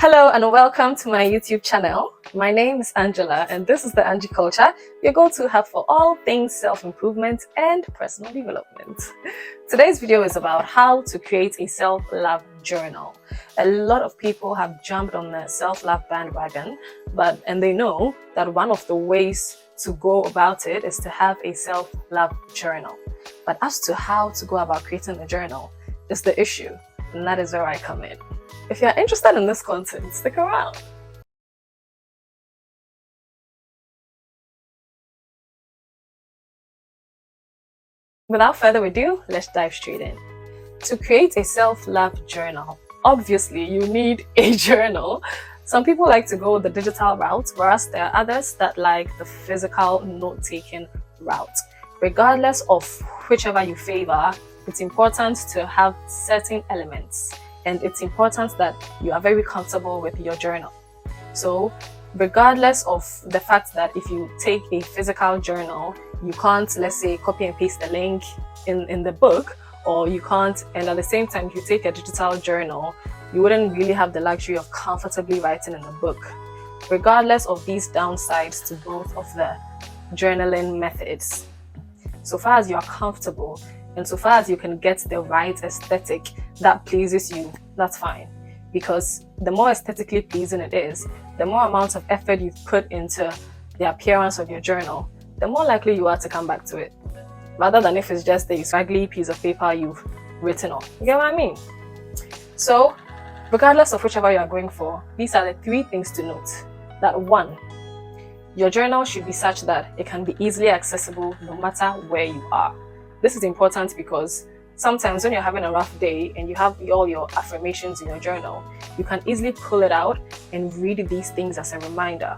Hello and welcome to my YouTube channel. My name is Angela and this is the Angie Culture, your go-to hub for all things self-improvement and personal development. Today's video is about how to create a self-love journal. A lot of people have jumped on the self-love bandwagon, and they know that one of the ways to go about it is to have a self-love journal. But as to how to go about creating a journal is the issue, and that is where I come in. If you're interested in this content, stick around. Without further ado, let's dive straight in. To create a self-love journal, obviously you need a journal. Some people like to go the digital route, whereas there are others that like the physical note-taking route. Regardless of whichever you favor, it's important to have certain elements. And it's important that you are very comfortable with your journal. So regardless of the fact that if you take a physical journal, you can't, let's say, copy and paste the link in the book, or you can't, and at the same time, if you take a digital journal, you wouldn't really have the luxury of comfortably writing in a book. Regardless of these downsides to both of the journaling methods, so far as you are comfortable, and so far as you can get the right aesthetic that pleases you, that's fine. Because the more aesthetically pleasing it is, the more amount of effort you've put into the appearance of your journal, the more likely you are to come back to it. Rather than if it's just a scraggly piece of paper you've written on. You get what I mean? So, regardless of whichever you are going for, these are the three things to note. That one, your journal should be such that it can be easily accessible no matter where you are. This is important because sometimes when you're having a rough day and you have all your affirmations in your journal, you can easily pull it out and read these things as a reminder.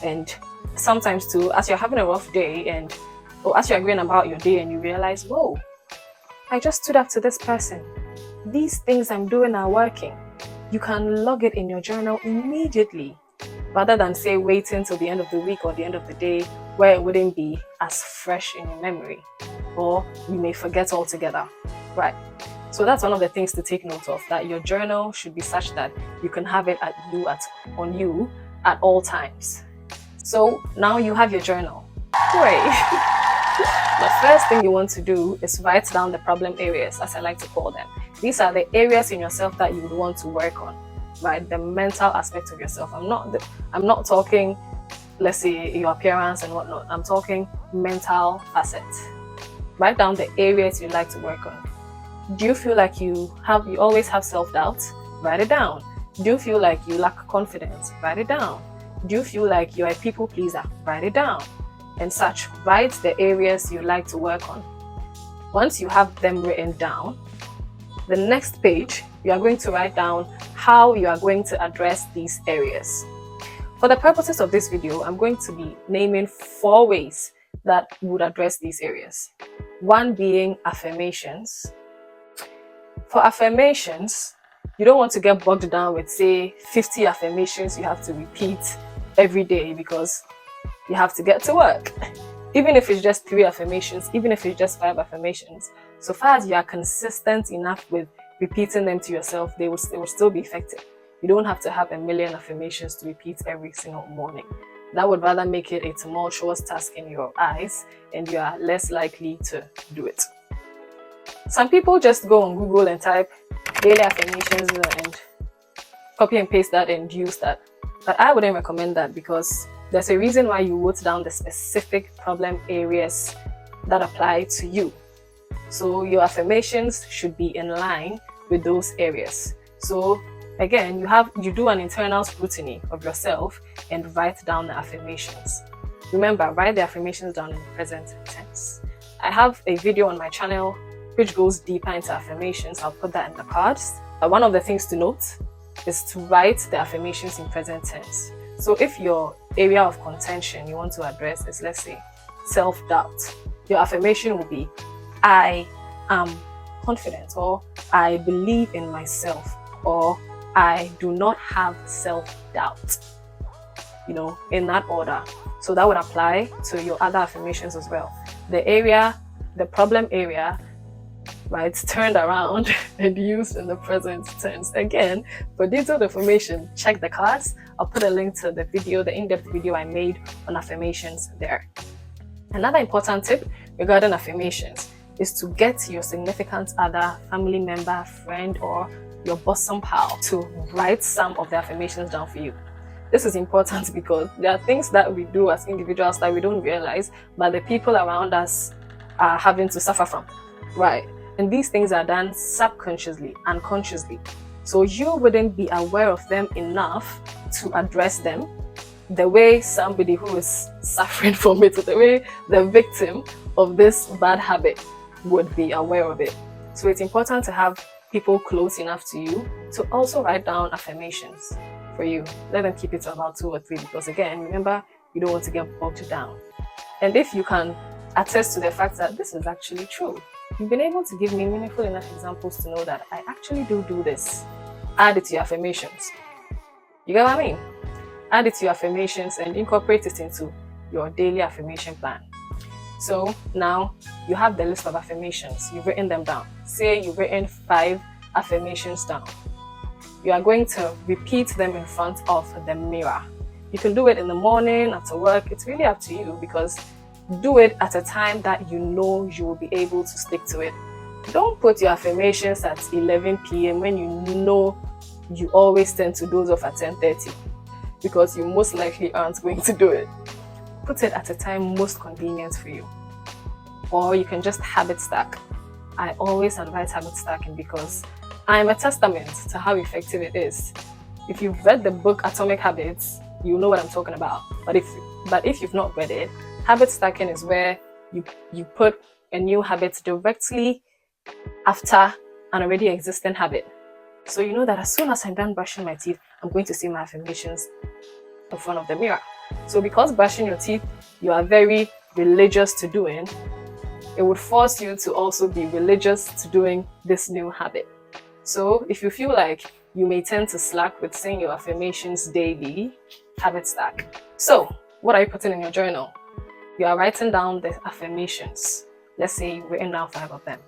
And sometimes too, as you're having a rough day or as you're going about your day and you realize, whoa, I just stood up to this person. These things I'm doing are working. You can log it in your journal immediately, rather than say waiting till the end of the week or the end of the day where it wouldn't be as fresh in your memory, or you may forget altogether, right? So that's one of the things to take note of, that your journal should be such that you can have it on you at all times. So now you have your journal. Great. The first thing you want to do is write down the problem areas, as I like to call them. These are the areas in yourself that you would want to work on, right? The mental aspect of yourself. I'm not talking, let's say, your appearance and whatnot. I'm talking mental facets. Write down the areas you'd like to work on. Do you feel like you always have self-doubt? Write it down. Do you feel like you lack confidence? Write it down. Do you feel like you're a people pleaser? Write it down. And such. Write the areas you like to work on. Once you have them written down, the next page, you are going to write down how you are going to address these areas. For the purposes of this video, I'm going to be naming 4 ways that would address these areas. One being affirmations. For affirmations, you don't want to get bogged down with, say, 50 affirmations you have to repeat every day because you have to get to work. Even if it's just 3 affirmations, even if it's just 5 affirmations, so far as you are consistent enough with repeating them to yourself, they will still be effective. You don't have to have a million affirmations to repeat every single morning. That would rather make it a tumultuous task in your eyes, and you are less likely to do it. Some people just go on Google and type daily affirmations and copy and paste that and use that. But I wouldn't recommend that, because there's a reason why you wrote down the specific problem areas that apply to you. So your affirmations should be in line with those areas. So again, you do an internal scrutiny of yourself and write down the affirmations. Remember, write the affirmations down in the present tense. I have a video on my channel which goes deeper into affirmations. I'll put that in the cards. One of the things to note is to write the affirmations in present tense. So if your area of contention you want to address is, let's say, self-doubt, your affirmation will be, I am confident, or I believe in myself, or I do not have self-doubt, in that order. So that would apply to your other affirmations as well. The problem area, right, turned around and used in the present tense. Again, for detailed information, check the cards. I'll put a link to the video, the in-depth video I made on affirmations there. Another important tip regarding affirmations is to get your significant other, family member, friend, or your bosom pal to write some of the affirmations down for you. This is important because there are things that we do as individuals that we don't realize, but the people around us are having to suffer from, right? And these things are done subconsciously, unconsciously. So you wouldn't be aware of them enough to address them the way somebody who is suffering from it, the way the victim of this bad habit would be aware of it. So it's important to have people close enough to you to also write down affirmations for you. Let them keep it to about 2 or 3 because again, remember, you don't want to get bogged down. And if you can attest to the fact that this is actually true, you've been able to give me meaningful enough examples to know that I actually do this. Add it to your affirmations. You get what I mean? Add it to your affirmations and incorporate it into your daily affirmation plan. So now you have the list of affirmations. You've written them down. Say you've written 5 affirmations down. You are going to repeat them in front of the mirror. You can do it in the morning, after work. It's really up to you because do it at a time that you know you will be able to stick to it. Don't put your affirmations at 11 p.m. when you know you always tend to doze off at 10:30 because you most likely aren't going to do it. Put it at a time most convenient for you. Or you can just habit stack. I always advise habit stacking because I'm a testament to how effective it is. If you've read the book Atomic Habits, you know what I'm talking about. But if you've not read it, habit stacking is where you put a new habit directly after an already existing habit. So you know that as soon as I'm done brushing my teeth, I'm going to see my affirmations in front of the mirror. So because brushing your teeth, you are very religious to doing, it would force you to also be religious to doing this new habit. So if you feel like you may tend to slack with saying your affirmations daily, habit stack. So what are you putting in your journal? You are writing down the affirmations. Let's say you've written down 5 of them.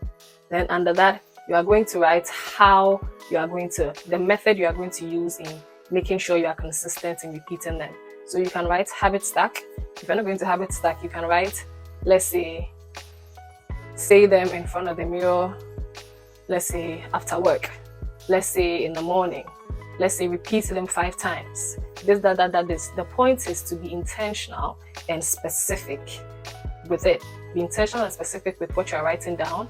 Then under that, you are going to write how you are going to, the method you are going to use in making sure you are consistent in repeating them. So you can write habit stack. If you're not going to habit stack, you can write, let's say them in front of the mirror, let's say after work, let's say in the morning, let's say repeat them 5 times. This. The point is to be intentional and specific with it. Be intentional and specific with what you're writing down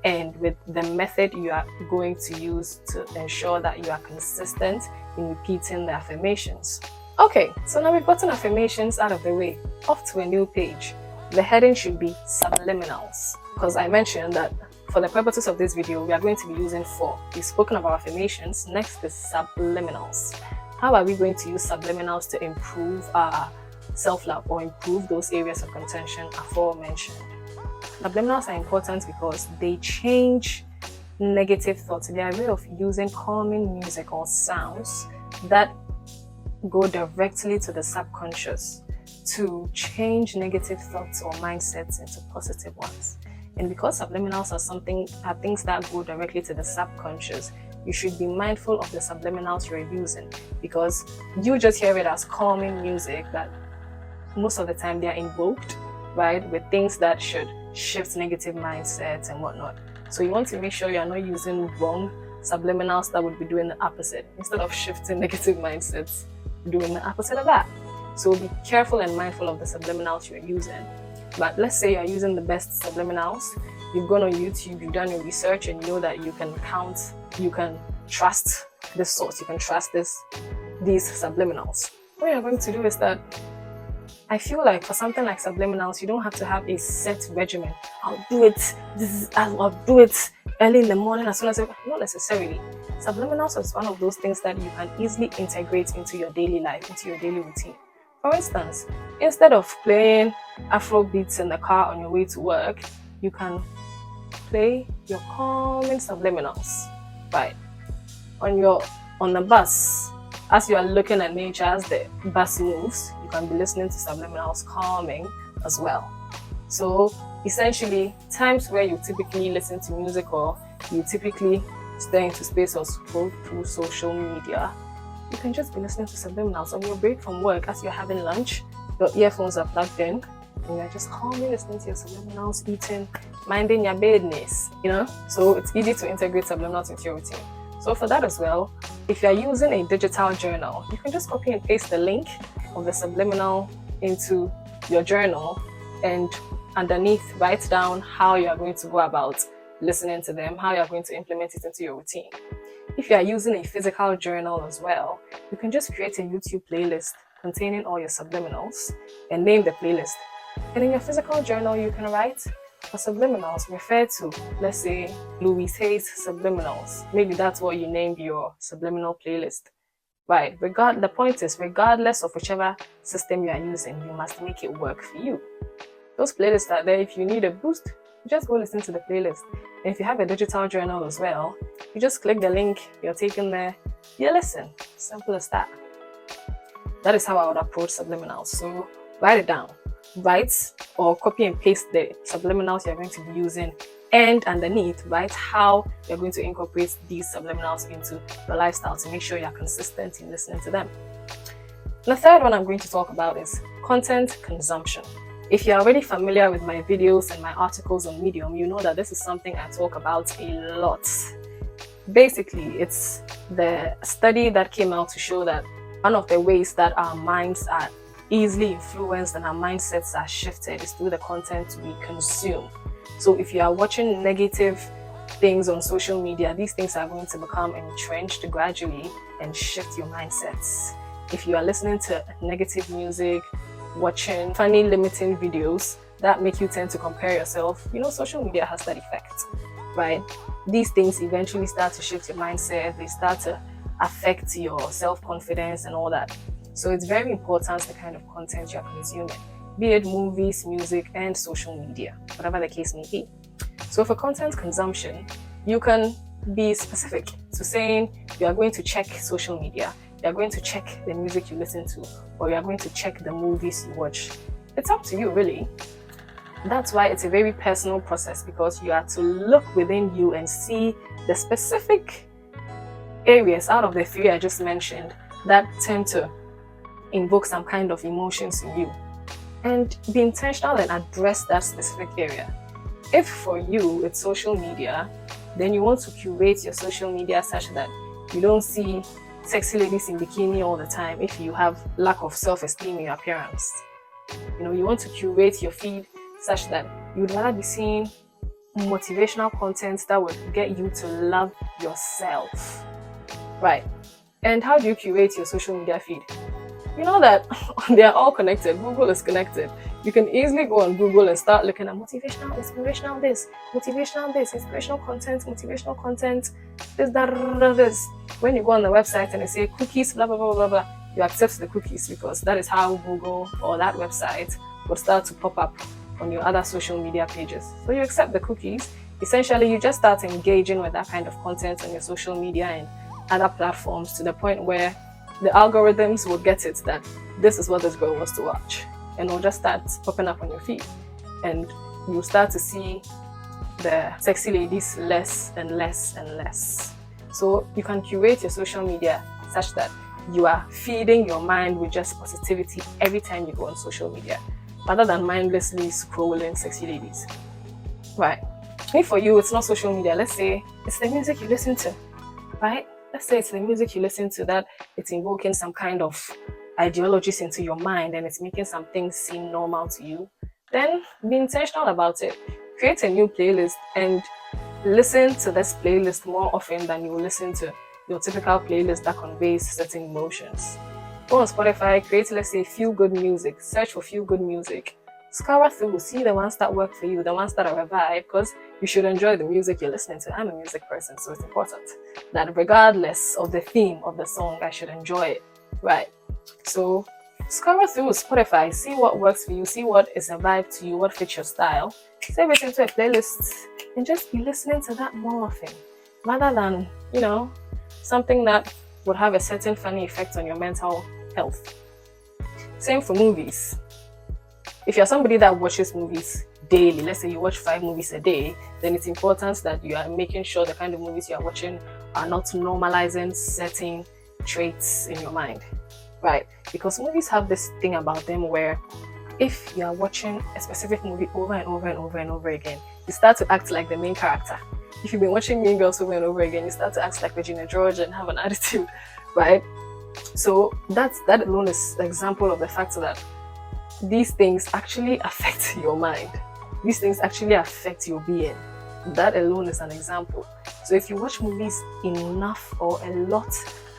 and with the method you are going to use to ensure that you are consistent in repeating the affirmations. Okay, so now we've gotten affirmations out of the way. Off to a new page. The heading should be subliminals, because I mentioned that for the purposes of this video, we are going to be using 4. We've spoken about affirmations. Next is subliminals. How are we going to use subliminals to improve our self-love or improve those areas of contention aforementioned? Subliminals are important because they change negative thoughts. They are a way of using calming music or sounds that go directly to the subconscious to change negative thoughts or mindsets into positive ones. And because subliminals are things that go directly to the subconscious, you should be mindful of the subliminals you're using, because you just hear it as calming music that most of the time they are invoked, right, with things that should shift negative mindsets and whatnot. So you want to make sure you're not using wrong subliminals that would be doing the opposite. Instead of shifting negative mindsets, doing the opposite of that. So be careful and mindful of the subliminals you're using. But let's say you're using the best subliminals. You've gone on YouTube, you've done your research, and you know that you can trust this source, you can trust these subliminals. What you're going to do is that I feel like for something like subliminals, you don't have to have a set regimen. I'll do it early in the morning as soon as not necessarily. Subliminals is one of those things that you can easily integrate into your daily life, into your daily routine. For instance, instead of playing Afro beats in the car on your way to work, you can play your calming subliminals, right? On the bus, as you are looking at nature, as the bus moves, you can be listening to subliminals calming as well. So essentially times where you typically listen to music or you typically stay into space or scroll through social media, you can just be listening to subliminals on your break from work as you're having lunch. Your earphones are plugged in and you're just calmly listening to your subliminals, eating, minding your business, So it's easy to integrate subliminals into your routine. So for that as well, if you're using a digital journal, you can just copy and paste the link of the subliminal into your journal and underneath write down how you are going to go about listening to them, how you are going to implement it into your routine. If you are using a physical journal as well, you can just create a YouTube playlist containing all your subliminals and name the playlist. And in your physical journal, you can write for subliminals refer to, let's say, Louis Hayes subliminals. Maybe that's what you named your subliminal playlist. Right. The point is, regardless of whichever system you are using, you must make it work for you. Those playlists are there. If you need a boost, just go listen to the playlist. And if you have a digital journal as well, you just click the link, you're taken there, you listen. Simple as that. That is how I would approach subliminals. So write it down. Write or copy and paste the subliminals you're going to be using, and underneath write how you're going to incorporate these subliminals into your lifestyle to make sure you're consistent in listening to them. The third one I'm going to talk about is content consumption. If you're already familiar with my videos and my articles on Medium, you know that this is something I talk about a lot. Basically, it's the study that came out to show that one of the ways that our minds are easily influenced and our mindsets are shifted is through the content we consume. So if you are watching negative things on social media, these things are going to become entrenched gradually and shift your mindsets. If you are listening to negative music, watching funny limiting videos that make you tend to compare yourself, social media has that effect, right? These things eventually start to shift your mindset. They start to affect your self-confidence and all that. So it's very important the kind of content you're consuming, be it movies, music, and social media, whatever the case may be. So for content consumption, you can be specific to saying you are going to check social media, you are going to check the music you listen to, or you are going to check the movies you watch. It's up to you, really. That's why it's a very personal process, because you have to look within you and see the specific areas out of the three I just mentioned that tend to invoke some kind of emotions in you, and be intentional and address that specific area. If for you it's social media, then you want to curate your social media such that you don't see sexy ladies in bikini all the time if you have lack of self-esteem in your appearance. You want to curate your feed such that you'd rather be seeing motivational content that would get you to love yourself, right? And how do you curate your social media feed? You know that they are all connected. Google is connected. You can easily go on Google and start looking at motivational, inspirational this, inspirational content, motivational content, this, that, this. When you go on the website and they say cookies, blah, blah, blah, blah, blah, you accept the cookies, because that is how Google or that website will start to pop up on your other social media pages. So you accept the cookies. Essentially, you just start engaging with that kind of content on your social media and other platforms to the point where the algorithms will get it that this is what this girl wants to watch, and it'll just start popping up on your feed, and you'll start to see the sexy ladies less and less and less. So you can curate your social media such that you are feeding your mind with just positivity every time you go on social media, rather than mindlessly scrolling sexy ladies, right? If for you it's not social media, let's say it's the music you listen to, right? Let's say it's the music you listen to that it's invoking some kind of ideologies into your mind and it's making some things seem normal to you, then be intentional about it. Create a new playlist and listen to this playlist more often than you will listen to your typical playlist that conveys certain emotions. Go on Spotify, create, let's say, feel-good music. Search for feel-good music. Scour through, see the ones that work for you, the ones that are a vibe, because you should enjoy the music you're listening to. I'm a music person, so it's important that regardless of the theme of the song, I should enjoy it, right? So scour through Spotify, see what works for you, see what is a vibe to you, what fits your style. Save it into a playlist and just be listening to that more often, rather than, something that would have a certain funny effect on your mental health. Same for movies. If you're somebody that watches movies daily, let's say you watch 5 movies a day, then it's important that you are making sure the kind of movies you are watching are not normalizing certain traits in your mind, right? Because movies have this thing about them where if you are watching a specific movie over and over and over and over again, you start to act like the main character. If you've been watching Mean Girls over and over again, you start to act like Regina George and have an attitude, right? So that alone is an example of the fact that these things actually affect your mind. These things actually affect your being. That alone is an example. So if you watch movies enough or a lot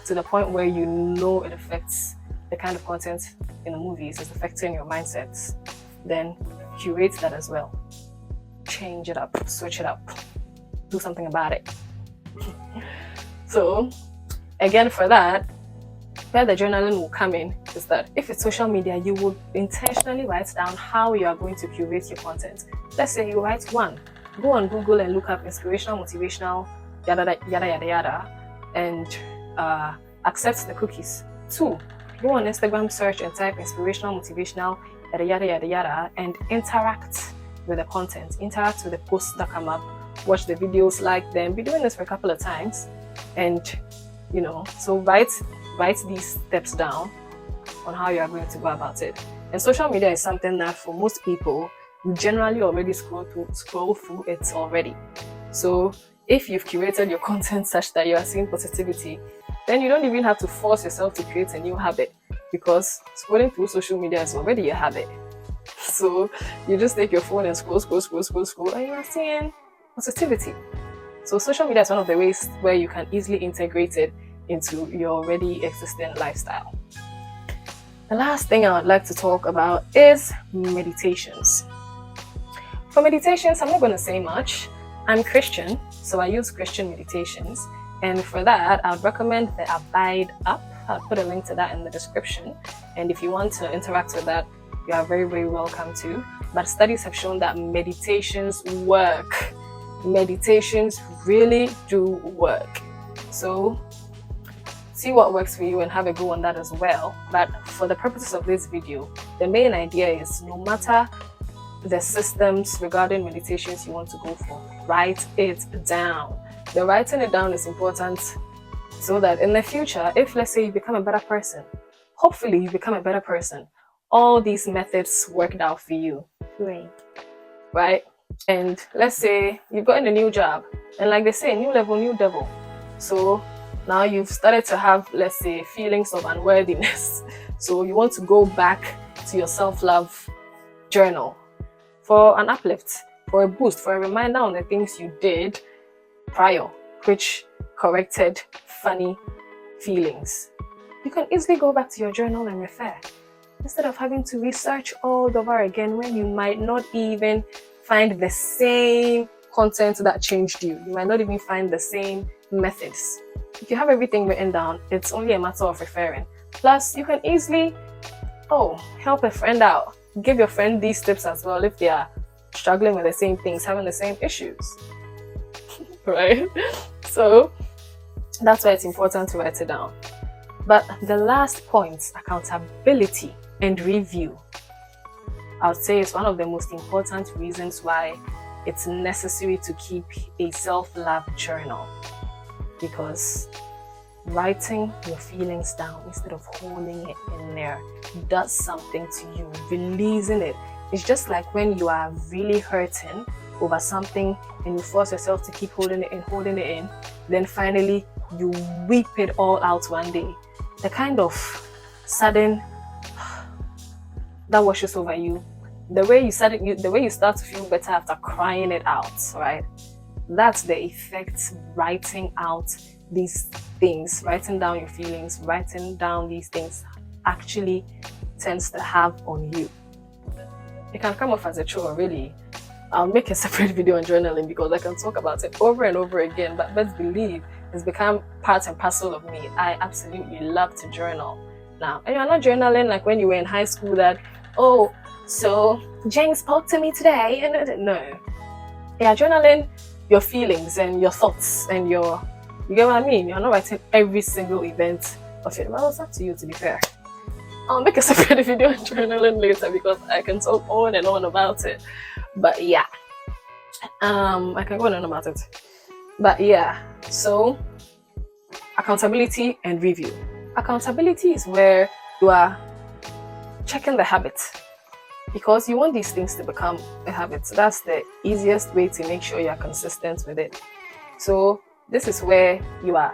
to the point where you know it affects the kind of content in the movies is affecting your mindsets, then curate that as well. Change it up, switch it up, do something about it. So again, for that, where the journaling will come in is that if it's social media, you will intentionally write down how you are going to curate your content. Let's say you write 1, go on Google and look up inspirational, motivational, yada yada yada yada, and accept the cookies. 2, go on Instagram, search and type inspirational, motivational, yada yada yada yada, and interact with the content, interact with the posts that come up, watch the videos, like them, be doing this for a couple of times, and so write these steps down on how you are going to go about it. And social media is something that for most people, you generally already scroll through it already. So if you've curated your content such that you are seeing positivity, then you don't even have to force yourself to create a new habit, because scrolling through social media is already a habit. So you just take your phone and scroll, and you are seeing positivity. So social media is one of the ways where you can easily integrate it into your already existing lifestyle. The last thing I would like to talk about is meditations. For meditations, I'm not going to say much. I'm Christian, so I use Christian meditations. And for that, I would recommend the Abide app. I'll put a link to that in the description. And if you want to interact with that, you are very, very welcome to. But studies have shown that meditations work. Meditations really do work. So see what works for you and have a go on that as well. But for the purposes of this video, the main idea is no matter the systems regarding meditations you want to go for, write it down. The writing it down is important so that in the future, if let's say you become a better person, hopefully you become a better person, all these methods worked out for you. Right? And let's say you've gotten a new job, and like they say, new level, new devil. So now you've started to have, let's say, feelings of unworthiness. So you want to go back to your self-love journal for an uplift, for a boost, for a reminder on the things you did prior, which corrected funny feelings. You can easily go back to your journal and refer, instead of having to research all over again when you might not even find the same content that changed you. You might not even find the same methods. If you have everything written down, it's only a matter of referring. Plus, you can easily help a friend out. Give your friend these tips as well if they are struggling with the same things, having the same issues. Right? So that's why it's important to write it down. But the last point, accountability and review, I would say is one of the most important reasons why it's necessary to keep a self-love journal. Because writing your feelings down instead of holding it in there does something to you. Releasing it. It's just like when you are really hurting over something and you force yourself to keep holding it in, then finally you weep it all out one day. The kind of sudden that washes over you, the way you start to feel better after crying it out, right? That's the effect writing out these things, writing down your feelings, writing down these things actually tends to have on you. It can come off as a chore, really. I'll make a separate video on journaling because I can talk about it over and over again, but best believe it's become part and parcel of me. I absolutely love to journal now. And you're not journaling like when you were in high school that, so Jane spoke to me today, and no. Yeah, journaling your feelings and your thoughts and you get what I mean? You're not writing every single event of it. Well, it's up to you, to be fair. I'll make a separate video on journaling later because I can talk on and on about it. But yeah, I can go on about it. But yeah, so accountability and review. Accountability is where you are checking the habit, because you want these things to become a habit. So that's the easiest way to make sure you are consistent with it. So this is where you are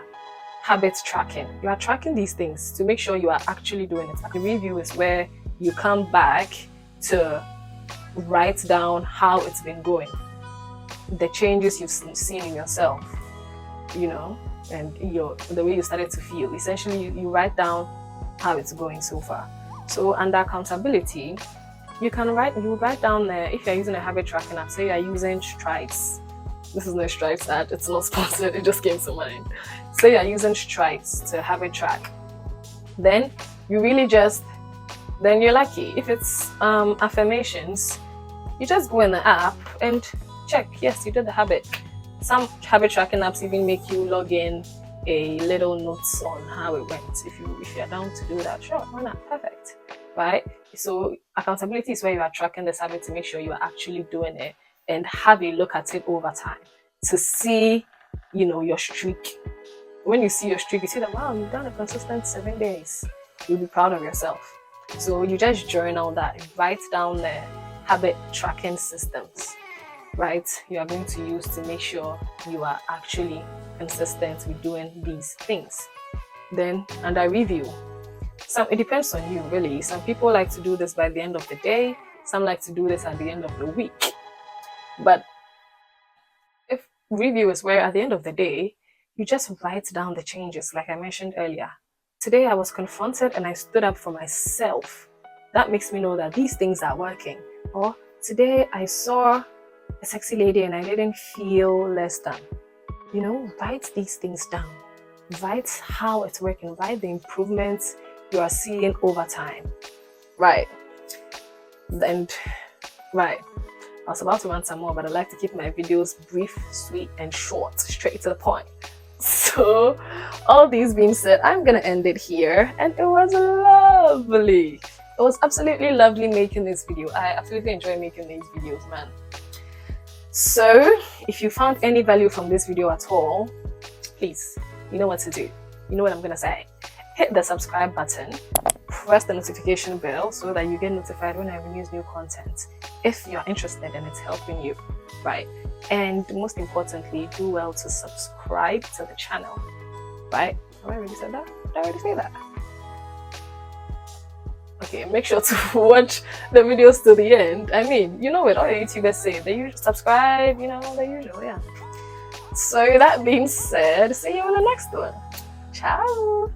habit tracking. You are tracking these things to make sure you are actually doing it. The review is where you come back to write down how it's been going, the changes you've seen in yourself, you know, and the way you started to feel. Essentially, you write down how it's going so far. So under accountability, you write down there. If you're using a habit tracking app, say you're using Strides. This is no Strides ad, it's not sponsored, it just came to mind. Say you're using Strides to habit track, then you really then you're lucky. If it's affirmations, you just go in the app and check, yes, you did the habit. Some habit tracking apps even make you log in a little notes on how it went. If you're down to do that, sure, why not? Perfect. Right? So accountability is where you are tracking this habit to make sure you are actually doing it, and have a look at it over time to see, your streak. When you see your streak, you see that, wow, you've done a consistent 7 days. You'll be proud of yourself. So you just journal that, write down the habit tracking systems, right? You are going to use to make sure you are actually consistent with doing these things. Then under review, it depends on you, really. Some people like to do this by the end of the day. Some like to do this at the end of the week. But if review is where at the end of the day, you just write down the changes, like I mentioned earlier. Today I was confronted and I stood up for myself. That makes me know that these things are working. Or today I saw a sexy lady and I didn't feel less than. Write these things down. Write how it's working. Write the improvements you are seeing over time. Right. I was about to rant some more, but I like to keep my videos brief, sweet, and short, straight to the point. So, all these being said, I'm gonna end it here, and it was lovely. It was absolutely lovely making this video. I absolutely enjoy making these videos, man. So, if you found any value from this video at all, please, you know what to do. You know what I'm gonna say. Hit the subscribe button, press the notification bell so that you get notified when I release new content, if you're interested and it's helping you, right? And most importantly, do well to subscribe to the channel, right? Have I already said that? Did I already say that? Okay, make sure to watch the videos to the end. I mean, you know what all YouTubers say. They usually subscribe, the usual, yeah. So that being said, see you in the next one. Ciao!